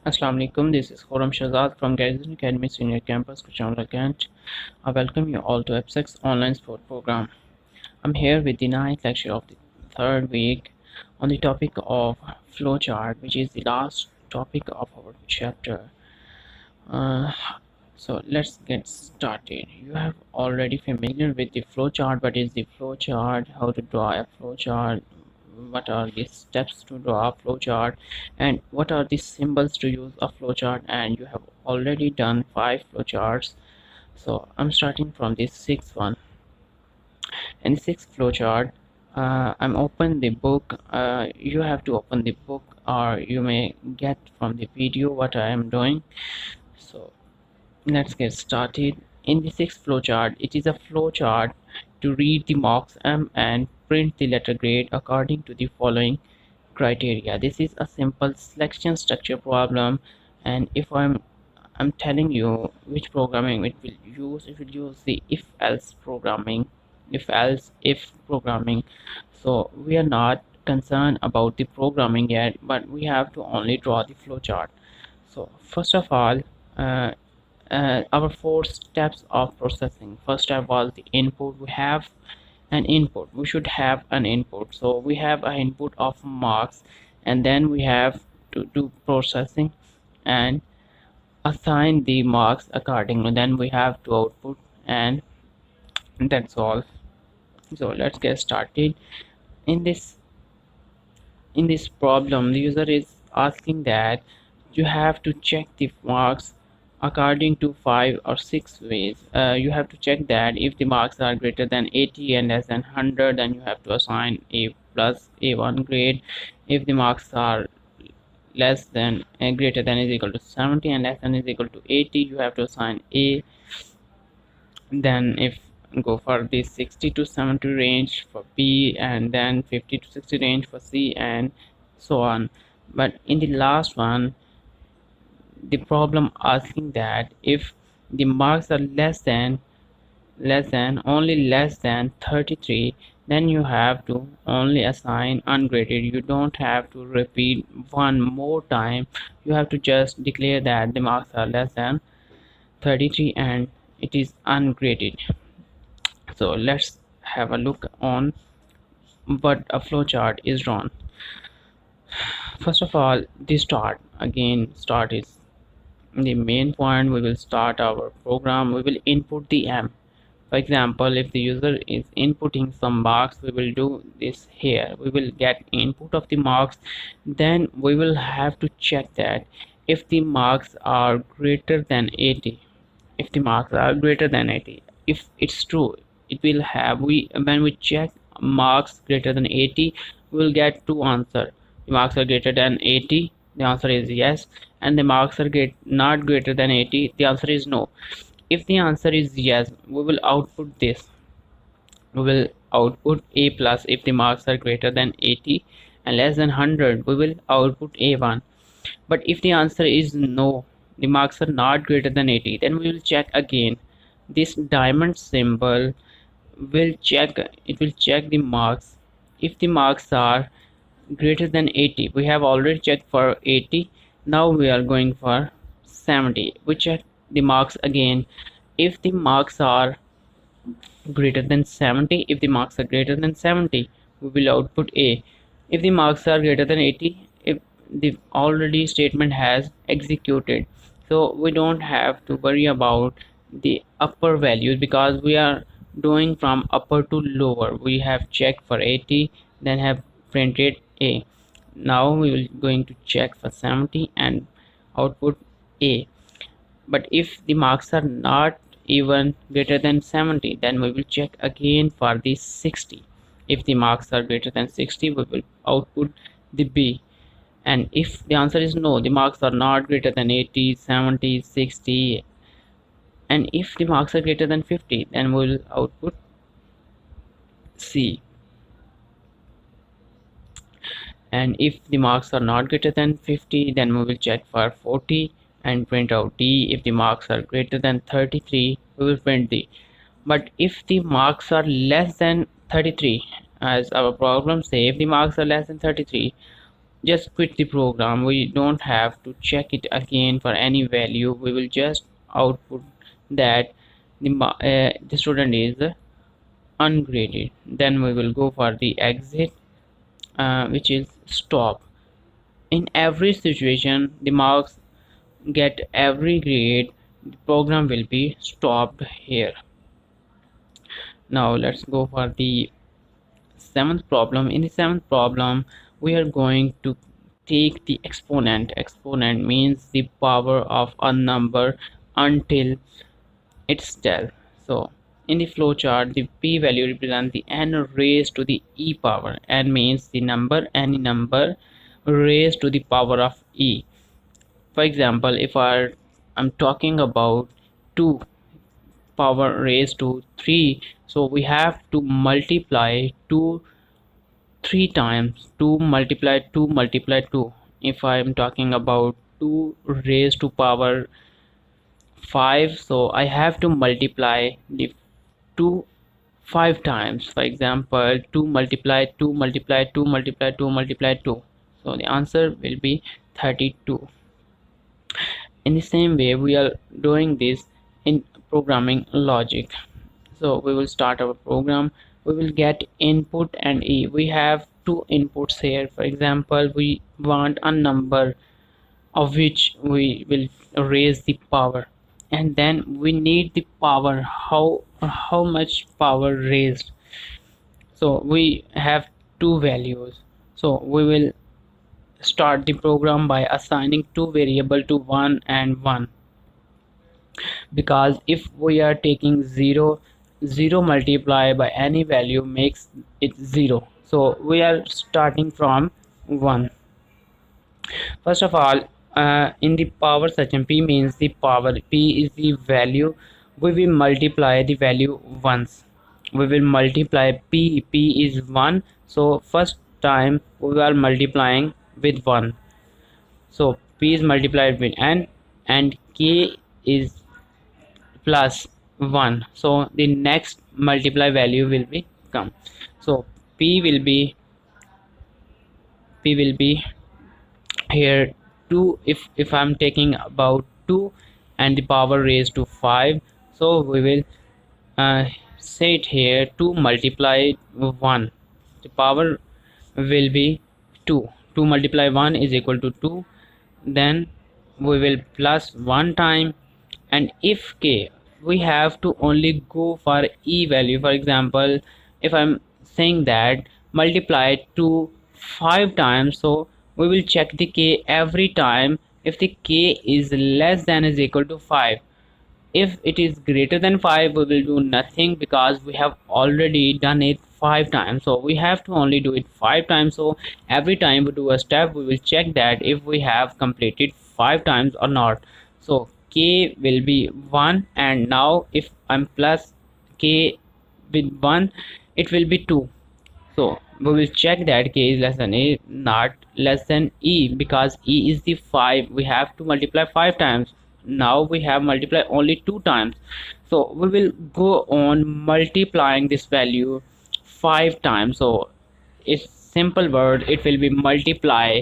Assalamu alaikum. This is Khurram Shahzad from Graduate Academy Senior Campus, Kuchhamla Kent. I welcome you all to F6 Online Sport Program. I'm here with the ninth lecture of the third week on the topic of flowchart, which is the last topic of our chapter. Uh, so let's get started. You have already familiar with the flowchart. What is the flowchart? How to draw a flowchart? What are the steps to draw a flowchart? And what are the symbols to use a flowchart? And you have already done 5 flowcharts. So I'm starting from the sixth one. In the sixth flowchart, I'm open the book. You have to open the book, or you may get from the video what I am doing. So let's get started. In the sixth flowchart, it is a flowchart to read the marks M and print the letter grade according to the following criteria. This is a simple selection structure problem, and if I'm telling you which programming it will use the if-else programming, if programming. So we are not concerned about the programming yet, but we have to only draw the flowchart. So first of all, uh, our 4 steps of processing. First step was the input. We have an input. We should have an input. So we have an input of marks, and then we have to do processing and assign the marks accordingly. Then we have to output, and that's all. So let's get started. In this problem, the user is asking that you have to check the marks according to 5 or 6 ways. You have to check that if the marks are greater than 80 and less than 100, then you have to assign A plus A1 grade. If the marks are less than greater than is equal to 70 and less than is equal to 80, you have to assign A. Then if go for the 60 to 70 range for B, and then 50 to 60 range for C, and so on. But in the last one, the problem asking that if the marks are less than 33, then you have to only assign ungraded. You don't have to repeat one more time. You have to just declare that the marks are less than 33 and it is ungraded. So let's have a look on what a flowchart is drawn. First of all, the start is the main point. We will start our program. We will input the M. For example, if the user is inputting some marks, we will do this here. We will get input of the marks, then we will have to check that if the marks are greater than 80. If the marks are greater than 80, if it's true, it will have, when we check marks greater than 80, we will get 2 answers. The marks are greater than 80, the answer is yes, and the marks are not greater than 80, the answer is no. If the answer is yes, we will output this. We will output A plus. If the marks are greater than 80 and less than 100, we will output A1. But if the answer is no, the marks are not greater than 80, then we will check again. This diamond symbol will check the marks. If the marks are greater than 80, we have already checked for 80, now we are going for 70. We check the marks again. If the marks are greater than 70, if the marks are greater than 70, we will output A. If the marks are greater than 80, if the already statement has executed, so we don't have to worry about the upper values because we are doing from upper to lower. We have checked for 80, then have printed A. Now we will going to check for 70 and output A. But if the marks are not even greater than 70, then we will check again for the 60. If the marks are greater than 60, we will output the B. And if the answer is no, the marks are not greater than 80, 70, 60, and if the marks are greater than 50, then we will output C. And if the marks are not greater than 50, then we will check for 40 and print out D. If the marks are greater than 33, we will print D. But if the marks are less than 33, as our problem say, if the marks are less than 33, just quit the program. We don't have to check it again for any value. We will just output that the student is ungraded. Then we will go for the exit, which is stop. In every situation the marks get every grade, the program will be stopped here. Now let's go for the seventh problem. In the seventh problem we are going to take the exponent. Exponent means the power of a number until its death. So in the flowchart, the p value represents the n raised to the e power. N means the number, any number raised to the power of e. For example, if I'm talking about 2 power raised to 3, so we have to multiply 2 3 times. 2 multiply 2 multiply 2. If I'm talking about 2 raised to power 5, so I have to multiply the 2 5 times. For example, 2 multiply 2 multiply 2 multiply 2 multiply 2, so the answer will be 32. In the same way we are doing this in programming logic. So we will start our program. We will get input and e. We have two inputs here. For example, we want a number of which we will raise the power, and then we need the power, how much power raised. So we have two values. So we will start the program by assigning two variable to 1 and 1, because if we are taking 0, 0 multiplied by any value makes it 0, so we are starting from 1. First of all, in the power section, p means the power. P is the value. We will multiply the value once. We will multiply p. P is 1. So first time we are multiplying with 1. So p is multiplied with n, and k is plus 1. So the next multiply value will be come. So p will be here 2. If I'm taking about 2 and the power raised to 5, so we will say it here 2 multiply 1, the power will be 2. 2 multiply 1 is equal to 2. Then we will plus 1 time, and if k, we have to only go for e value. For example, if I'm saying that multiply to 5 times, so we will check the k every time. If the k is less than is equal to 5, if it is greater than 5, we will do nothing, because we have already done it 5 times, so we have to only do it 5 times. So every time we do a step, we will check that if we have completed 5 times or not. So k will be 1, and now if I'm plus k with 1, it will be 2. So we will check that k is less than a, not less than e, because e is the 5. We have to multiply 5 times. Now we have multiplied only 2 times. So we will go on multiplying this value 5 times. So it's simple word, it will be multiply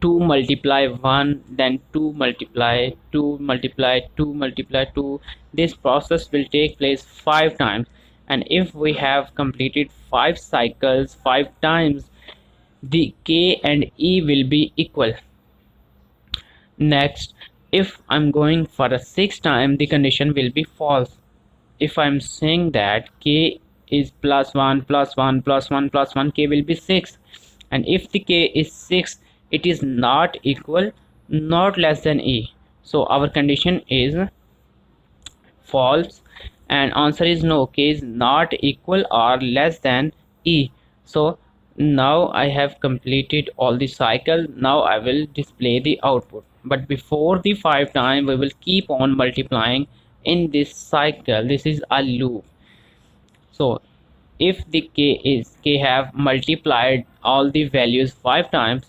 2 multiply 1, then 2 multiply 2 multiply 2 multiply 2. This process will take place 5 times, and if we have completed 5 cycles 5 times, the k and e will be equal. Next, if I'm going for a 6th time, the condition will be false. If I'm saying that k is plus 1 plus 1 plus 1 plus 1, k will be 6, and if the k is 6, it is not equal, not less than e. So our condition is false, and answer is no, k is not equal or less than e. So now I have completed all the cycle. Now I will display the output, but before the 5 time we will keep on multiplying in this cycle. This is a loop. So if the k have multiplied all the values 5 times,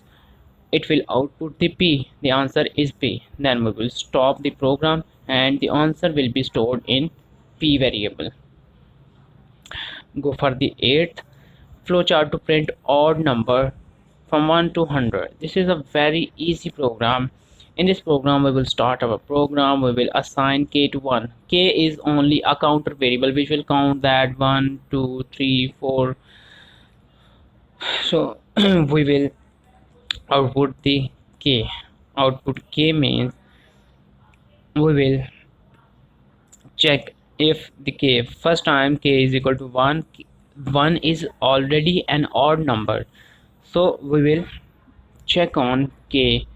it will output the p. The answer is p. Then we will stop the program, and the answer will be stored in p variable. Go for the 8th flowchart. To print odd number from 1 to 100. This is a very easy program. In this program, we will start our program. We will assign k to 1. K is only a counter variable which will count that 1, 2, 3, 4. So we will output the k. Output k means we will check if the k first time k is equal to 1. 1 is already an odd number, so we will check on k.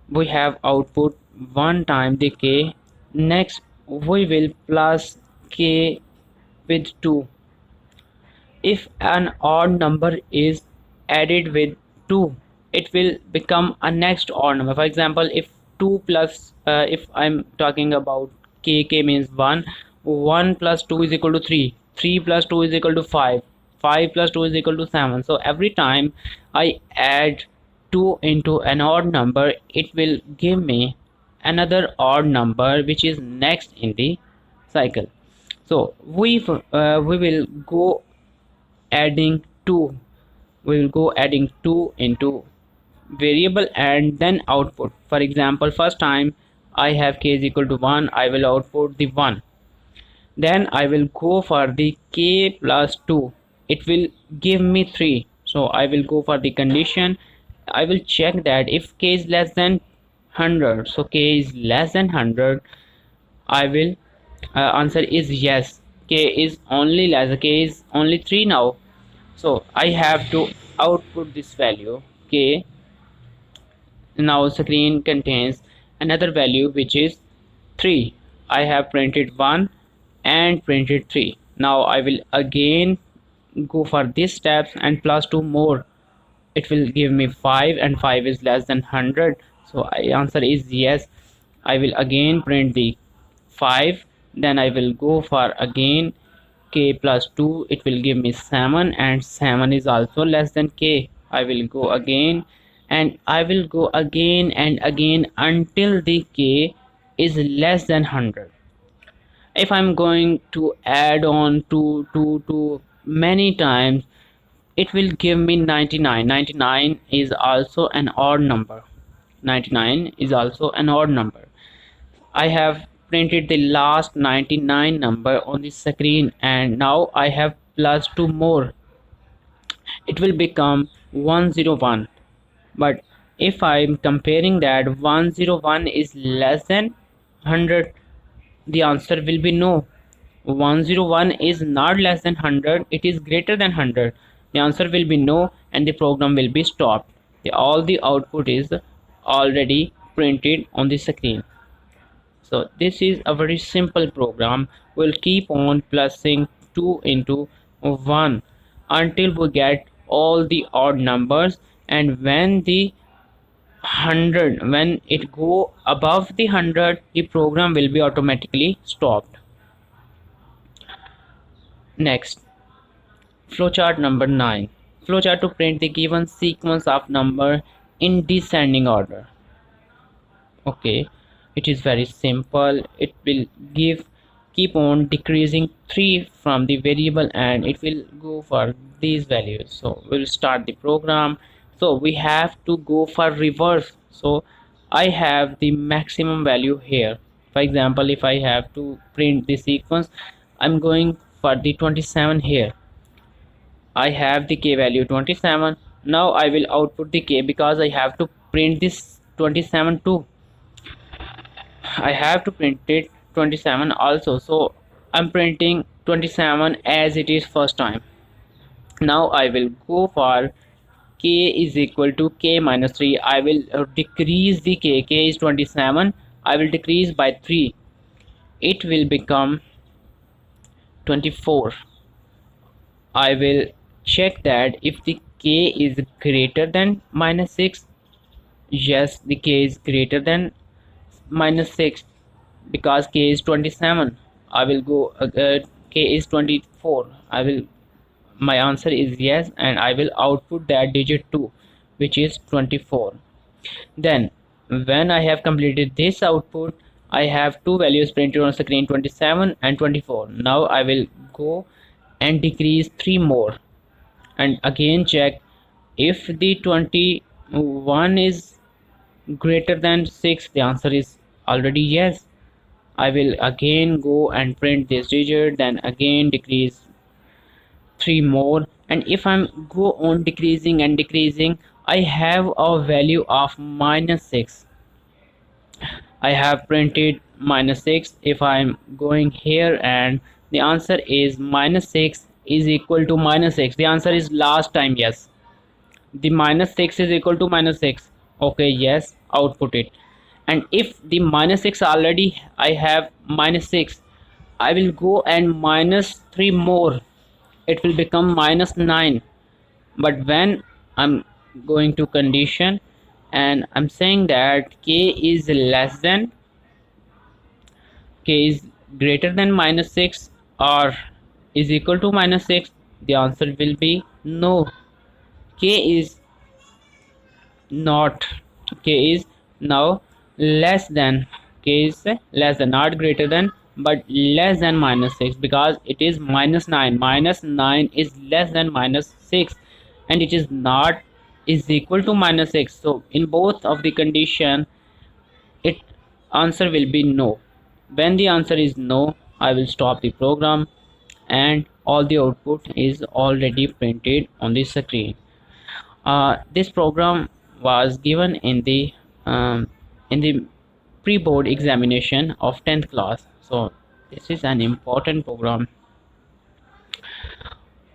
We have output 1 time the k. Next we will plus k with 2. If an odd number is added with 2, it will become a next odd number. For example, if 2 plus if I'm talking about k means 1. 1 plus 2 is equal to 3. 3 plus 2 is equal to 5. 5 plus 2 is equal to 7. So every time I add 2 into an odd number, it will give me another odd number which is next in the cycle. So we will go adding 2. We will go adding 2 into variable and then output. For example, first time I have k is equal to 1, I will output the 1. Then I will go for the k plus 2. It will give me 3. So I will go for the condition. I will check that if k is less than 100. So k is less than 100. I will answer is yes. K is only less. K is only 3 now. So I have to output this value k. Now screen contains another value which is 3. I have printed 1 and printed 3. Now I will again go for these steps and plus 2 more. It will give me 5 and 5 is less than 100. So answer is yes. I will again print the 5. Then I will go for again k plus 2. It will give me 7 and 7 is also less than k. I will go again and I will go again and again until the k is less than 100. If I'm going to add on to many times, it will give me 99. 99 is also an odd number. 99 is also an odd number. I have printed the last 99 number on the screen and now I have plus 2 more. It will become 101. But if I'm comparing that 101 is less than 100, the answer will be no. 101 is not less than 100, it is greater than 100. The answer will be no and the program will be stopped. All the output is already printed on the screen. So this is a very simple program. We'll keep on plussing 2 into 1 until we get all the odd numbers, and when the 100, when it go above the 100, the program will be automatically stopped. Next, flowchart number 9. Flowchart to print the given sequence of number in descending order. Okay, it is very simple. It will keep on decreasing 3 from the variable and it will go for these values. So we'll start the program. So we have to go for reverse. So I have the maximum value here. For example, if I have to print the sequence, I'm going for the 27 here. I have the k value 27. Now I will output the k because I have to print this 27 too. I have to print it 27 also, so I'm printing 27 as it is first time. Now I will go for k is equal to k minus 3. I will decrease the k is 27. I will decrease by 3. It will become 24. I will check that if the k is greater than minus 6. Yes, the k is greater than minus 6 because k is 27. I will go k is 24. My answer is yes, and I will output that digit 2, which is 24. Then when I have completed this output, I have two values printed on screen, 27 and 24. Now I will go and decrease 3 more and again check If the 21 is greater than 6, the answer is already yes. I will again go and print this digit, then again decrease 3 more, and if I'm go on decreasing and decreasing, I have a value of -6. I have printed -6. If I'm going here and the answer is -6 is equal to -6, the answer is last time yes. The -6 is equal to -6. Okay, yes, output it. And if the -6 already I have -6, I will go and -3 more. It will become -9. But when I'm going to condition and I'm saying that k is less than k is greater than -6 or is equal to -6, the answer will be no. K is not, k is now less than, k is less than, not greater than but less than -6, because it is -9. -9 is less than -6 and it is not is equal to -6. So in both of the condition, it answer will be no. When the answer is no, I will stop the program and all the output is already printed on the screen. This program was given in the pre-board examination of 10th class, so this is an important program.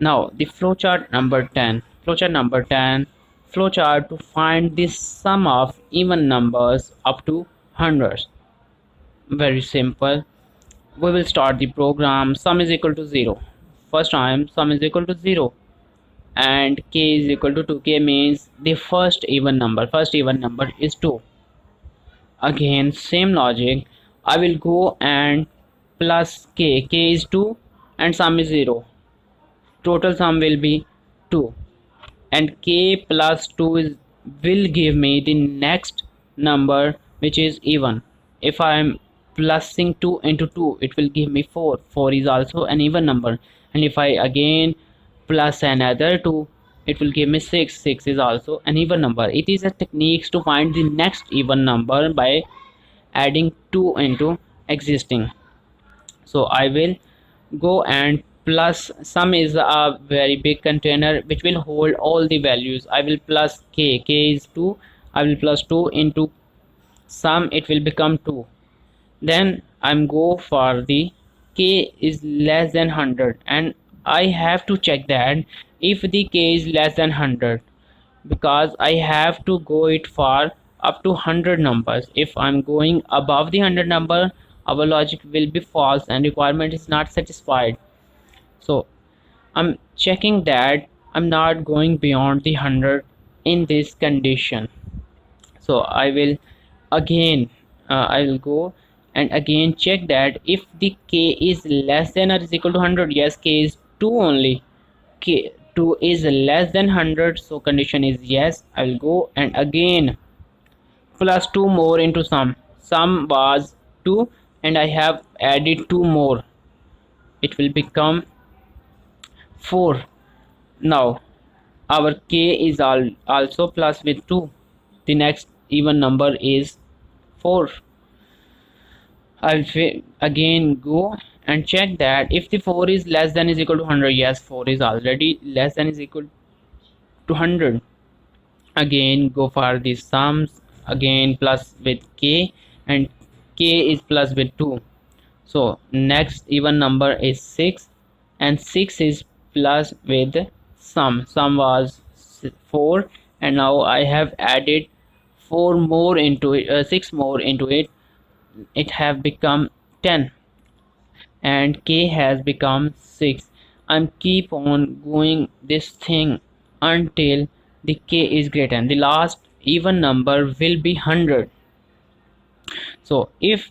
Now the flowchart number 10. Flowchart to find the sum of even numbers up to hundreds. Very simple. We will start the program. Sum is equal to 0. First time sum is equal to 0 and k is equal to 2. K means the first even number. First even number is 2. Again same logic. I will go and plus k. K is 2 and sum is 0. Total sum will be 2. And k plus 2 is will give me the next number which is even. If I am plusing 2 into 2, it will give me 4. 4 is also an even number. And if I again plus another 2, it will give me 6. 6 is also an even number. It is a technique to find the next even number by adding 2 into existing. So I will go and plus sum is a very big container which will hold all the values. I will plus k. K is 2. I will plus 2 into sum, it will become 2. Then I'm go for the k is less than 100 and I have to check that if the k is less than 100, because I have to go it for up to 100 numbers. If I'm going above the 100 number, our logic will be false and requirement is not satisfied. So I'm checking that I'm not going beyond the 100 in this condition. So I will again I will go and again check that if the k is less than or is equal to 100. Yes, k is 2 only. K 2 is less than 100, so condition is yes. I will go and again plus 2 more into sum. Sum was 2 and I have added 2 more. It will become 4. Now our k is also plus with 2. The next even number is 4. I'll again go and check that if the 4 is less than is equal to 100. Yes, 4 is already less than is equal to 100. Again go for the sums, again plus with k and k is plus with 2. So next even number is 6 and 6 is plus with sum. Sum was 4 and now I have added 4 more into it, 6 more into it. It have become 10 and k has become 6. I'm keep on going this thing until the k is greater and the last even number will be 100. So if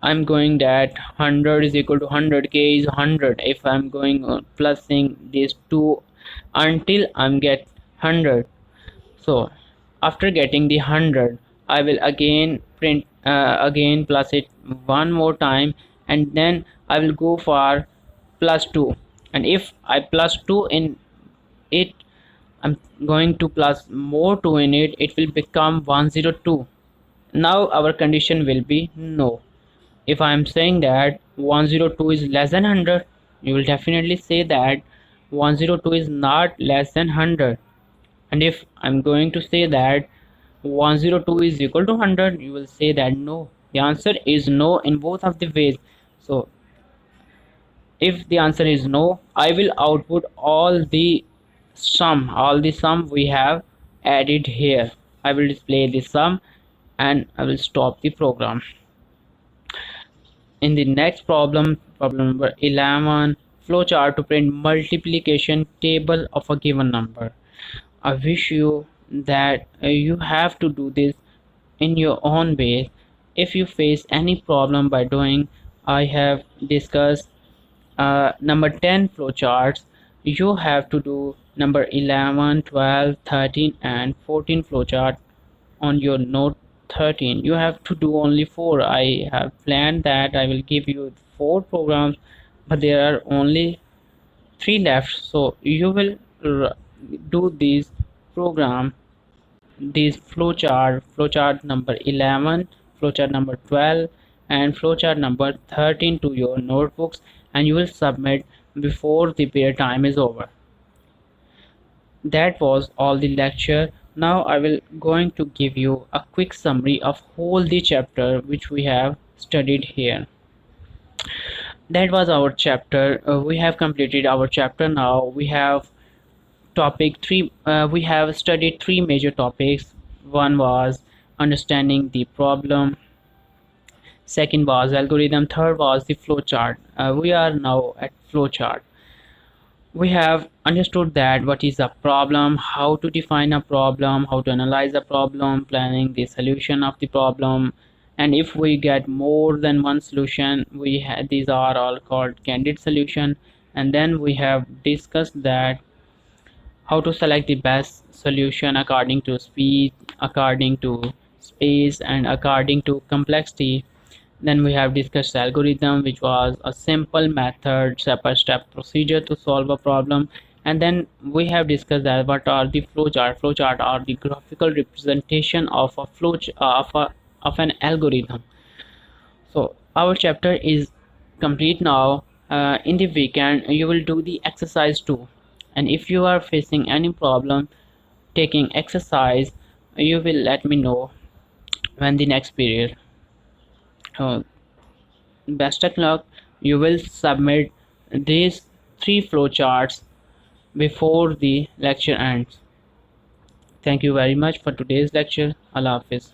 I'm going that 100 is equal to 100, k is 100. If I'm going on plusing these two until I'm get 100. So after getting the 100, I will again print again plus it one more time and then I will go for plus 2. And if I plus 2 in it, I'm going to plus more 2 in it, it will become 102. Now our condition will be no. If I'm saying that 102 is less than 100, you will definitely say that 102 is not less than 100. And if I'm going to say that 102 is equal to 100, you will say that no. The answer is no in both of the ways. So if the answer is no, I will output all the sum we have added here. I will display the sum and I will stop the program. In the next problem, problem number 11, flowchart to print multiplication table of a given number. I wish you that you have to do this in your own way. If you face any problem by doing, I have discussed number 10 flowcharts. You have to do number 11, 12, 13 and 14 flowchart on your note 13. You have to do only 4. I have planned that I will give you 4 programs, but there are only 3 left, so you will do these program, these flowchart number 11, flowchart number 12 and flowchart number 13 to your notebooks, and you will submit before the period time is over. That was all the lecture. Now I will going to give you a quick summary of whole the chapter which we have studied here. That was our chapter. We have completed our chapter. Now we have topic 3. We have studied 3 major topics. One was understanding the problem, second was algorithm, third was the flowchart. We are now at flowchart. We have understood that what is a problem, how to define a problem, how to analyze a problem, planning the solution of the problem, and if we get more than one solution, these are all called candidate solution. And then we have discussed that how to select the best solution according to speed, according to space and according to complexity. Then we have discussed algorithm, which was a simple method, step-by-step procedure to solve a problem. And then we have discussed that what are the flowchart. Flowchart are the graphical representation of a of an algorithm. So our chapter is complete now. In the weekend you will do the exercise too, and if you are facing any problem taking exercise, you will let me know when the next period. uh, Best of luck. You will submit these 3 flowcharts before the lecture ends. Thank you very much for today's lecture. Allah Hafiz.